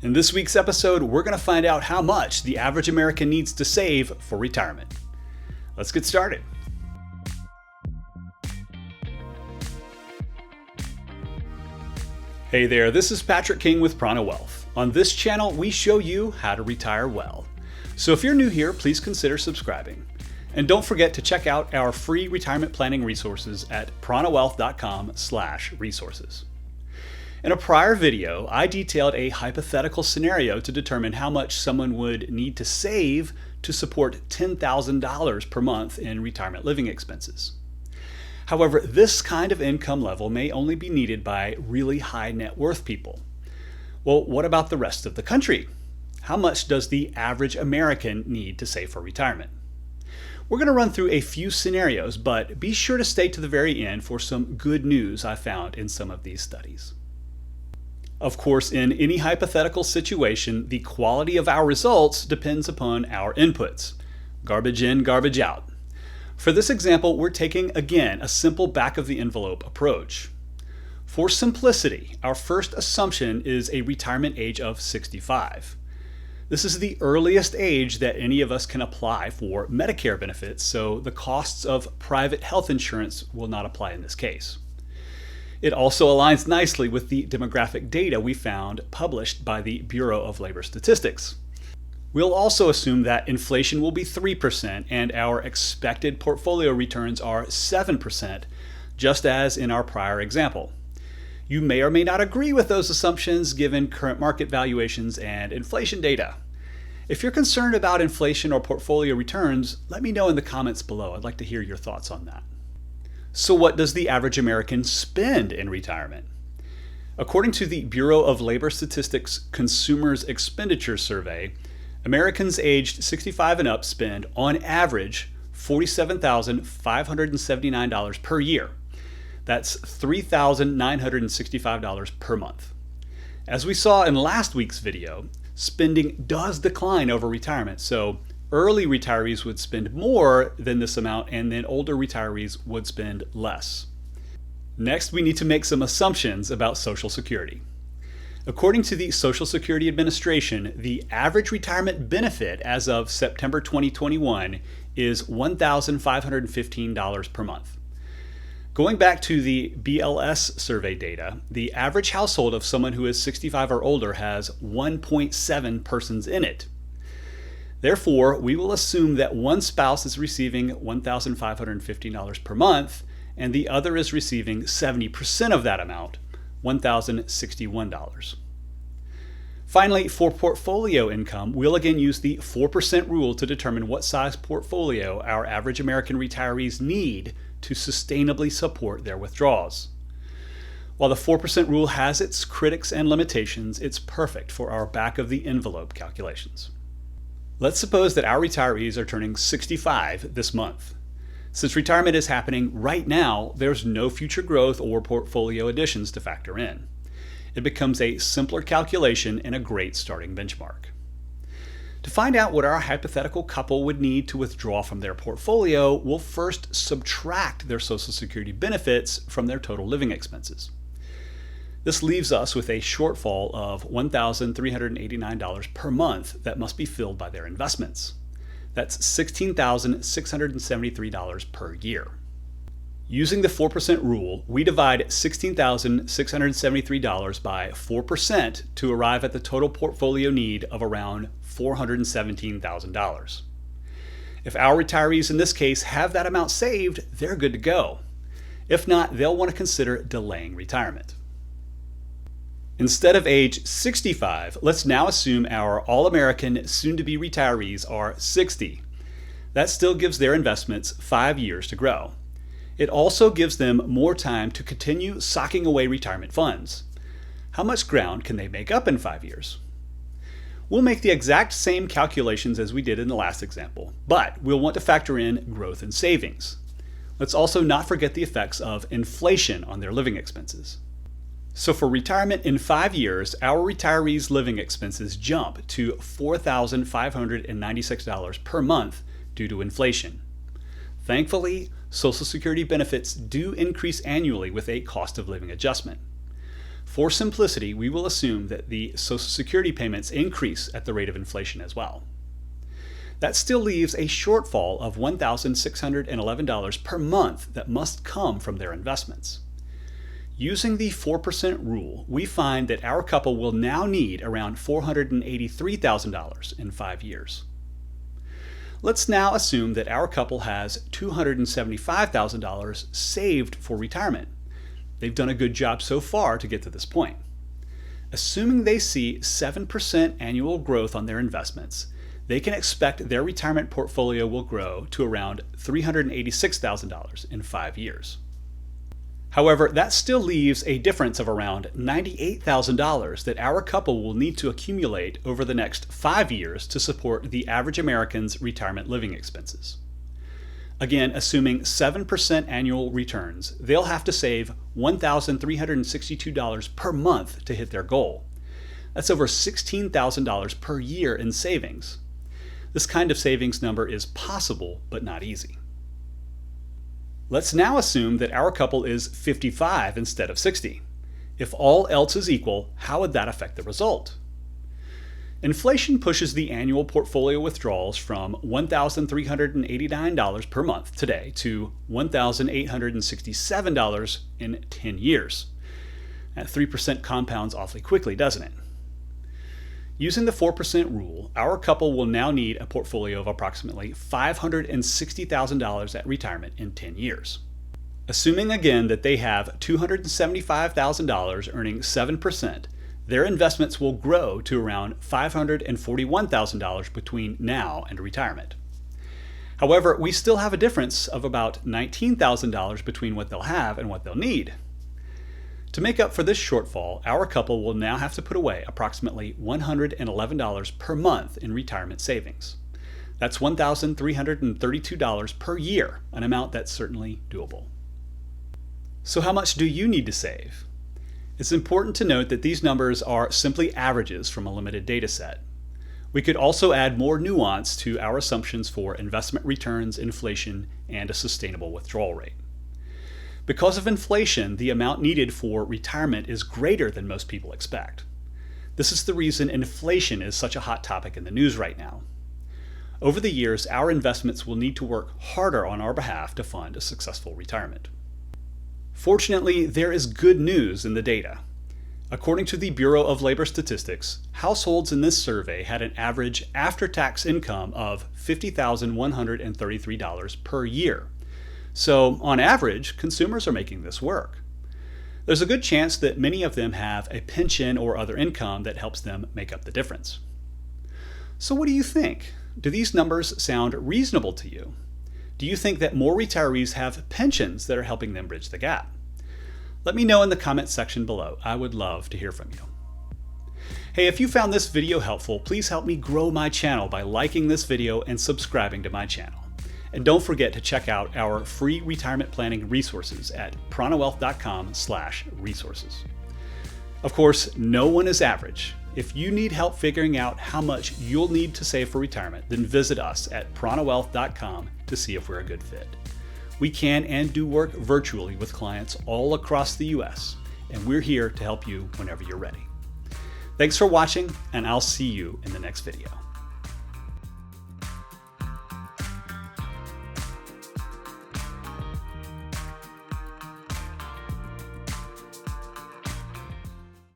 In this week's episode, we're going to find out how much the average American needs to save for retirement. Let's get started. Hey there, this is Patrick King with Prana Wealth. On this channel, we show you how to retire well. So if you're new here, please consider subscribing. And don't forget to check out our free retirement planning resources at pranawealth.com/resources. In a prior video, I detailed a hypothetical scenario to determine how much someone would need to save to support $10,000 per month in retirement living expenses. However, this kind of income level may only be needed by really high net worth people. Well, what about the rest of the country? How much does the average American need to save for retirement? We're going to run through a few scenarios, but be sure to stay to the very end for some good news I found in some of these studies. Of course, in any hypothetical situation, the quality of our results depends upon our inputs. Garbage in, garbage out. For this example, we're taking, again, a simple back-of-the-envelope approach. For simplicity, our first assumption is a retirement age of 65. This is the earliest age that any of us can apply for Medicare benefits, so the costs of private health insurance will not apply in this case. It also aligns nicely with the demographic data we found published by the Bureau of Labor Statistics. We'll also assume that inflation will be 3% and our expected portfolio returns are 7%, just as in our prior example. You may or may not agree with those assumptions given current market valuations and inflation data. If you're concerned about inflation or portfolio returns, let me know in the comments below. I'd like to hear your thoughts on that. So what does the average American spend in retirement? According to the Bureau of Labor Statistics Consumers Expenditure Survey, Americans aged 65 and up spend, on average, $47,579 per year. That's $3,965 per month. As we saw in last week's video, spending does decline over retirement, so early retirees would spend more than this amount, and then older retirees would spend less. Next, we need to make some assumptions about Social Security. According to the Social Security Administration, the average retirement benefit as of September 2021 is $1,515 per month. Going back to the BLS survey data, the average household of someone who is 65 or older has 1.7 persons in it. Therefore, we will assume that one spouse is receiving $1,550 per month and the other is receiving 70% of that amount, $1,061. Finally, for portfolio income, we'll again use the 4% rule to determine what size portfolio our average American retirees need to sustainably support their withdrawals. While the 4% rule has its critics and limitations, it's perfect for our back-of-the-envelope calculations. Let's suppose that our retirees are turning 65 this month. Since retirement is happening right now, there's no future growth or portfolio additions to factor in. It becomes a simpler calculation and a great starting benchmark. To find out what our hypothetical couple would need to withdraw from their portfolio, we'll first subtract their Social Security benefits from their total living expenses. This leaves us with a shortfall of $1,389 per month that must be filled by their investments. That's $16,673 per year. Using the 4% rule, we divide $16,673 by 4% to arrive at the total portfolio need of around $417,000. If our retirees in this case have that amount saved, they're good to go. If not, they'll want to consider delaying retirement. Instead of age 65, let's now assume our all-American soon-to-be retirees are 60. That still gives their investments 5 years to grow. It also gives them more time to continue socking away retirement funds. How much ground can they make up in 5 years? We'll make the exact same calculations as we did in the last example, but we'll want to factor in growth and savings. Let's also not forget the effects of inflation on their living expenses. So for retirement in 5 years, our retirees' living expenses jump to $4,596 per month due to inflation. Thankfully, Social Security benefits do increase annually with a cost of living adjustment. For simplicity, we will assume that the Social Security payments increase at the rate of inflation as well. That still leaves a shortfall of $1,611 per month that must come from their investments. Using the 4% rule, we find that our couple will now need around $483,000 in 5 years. Let's now assume that our couple has $275,000 saved for retirement. They've done a good job so far to get to this point. Assuming they see 7% annual growth on their investments, they can expect their retirement portfolio will grow to around $386,000 in 5 years. However, that still leaves a difference of around $98,000 that our couple will need to accumulate over the next 5 years to support the average American's retirement living expenses. Again, assuming 7% annual returns, they'll have to save $1,362 per month to hit their goal. That's over $16,000 per year in savings. This kind of savings number is possible, but not easy. Let's now assume that our couple is 55 instead of 60. If all else is equal, how would that affect the result? Inflation pushes the annual portfolio withdrawals from $1,389 per month today to $1,867 in 10 years. That 3% compounds awfully quickly, doesn't it? Using the 4% rule, our couple will now need a portfolio of approximately $560,000 at retirement in 10 years. Assuming again that they have $275,000 earning 7%, their investments will grow to around $541,000 between now and retirement. However, we still have a difference of about $19,000 between what they'll have and what they'll need. To make up for this shortfall, our couple will now have to put away approximately $111 per month in retirement savings. That's $1,332 per year, an amount that's certainly doable. So how much do you need to save? It's important to note that these numbers are simply averages from a limited data set. We could also add more nuance to our assumptions for investment returns, inflation, and a sustainable withdrawal rate. Because of inflation, the amount needed for retirement is greater than most people expect. This is the reason inflation is such a hot topic in the news right now. Over the years, our investments will need to work harder on our behalf to fund a successful retirement. Fortunately, there is good news in the data. According to the Bureau of Labor Statistics, households in this survey had an average after-tax income of $50,133 per year. So, on average, consumers are making this work. There's a good chance that many of them have a pension or other income that helps them make up the difference. So what do you think? Do these numbers sound reasonable to you? Do you think that more retirees have pensions that are helping them bridge the gap? Let me know in the comments section below. I would love to hear from you. Hey, if you found this video helpful, please help me grow my channel by liking this video and subscribing to my channel. And don't forget to check out our free retirement planning resources at pranawealth.com/resources. Of course, no one is average. If you need help figuring out how much you'll need to save for retirement, then visit us at pranawealth.com to see if we're a good fit. We can and do work virtually with clients all across the US, and we're here to help you whenever you're ready. Thanks for watching, and I'll see you in the next video.